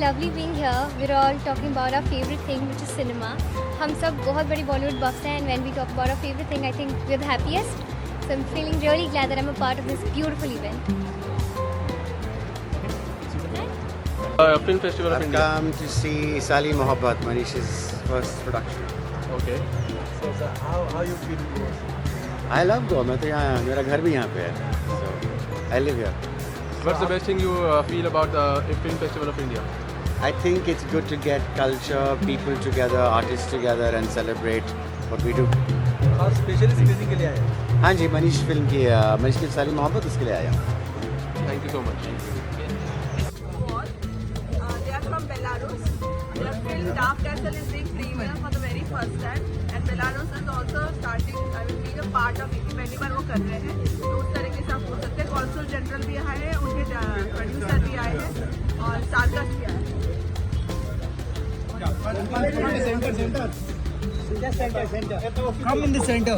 lovely being here. We're all talking about our favorite thing, which is cinema. हम सब बहुत बड़ी Bollywood buffs हैं, and when we talk about our favorite thing, I think we're the happiest. So I'm feeling really glad that I'm a part of this beautiful event. Film Festival of I've India. come to see Sali Mohabbat, Manish's first production. Okay. So how you feel Goa? I love Goa. मैं तो यहाँ मेरा घर भी यहाँ पे है. So I live here. What's the best thing you feel about the Film Festival of India? I think it's good to get culture, people together, artists together and celebrate what we do. आप specially screening के लिए आए हैं? हाँ जी, Manish film की मनीष की साली मोहब्बत उसके लिए आया. Thank you so much. They are from Belarus. Their film Dark Castle is being premiere for the very first time, and Belarus is also starting, being a part of it. पहली बार वो कर रहे हैं, तो उस तरीके से आप बोल सकते हैं. कॉन्सुल जनरल भी आए हैं, उनके प्रोड्यूसर भी आए हैं, और सार्कस भी आए हैं. Center. Come in the center.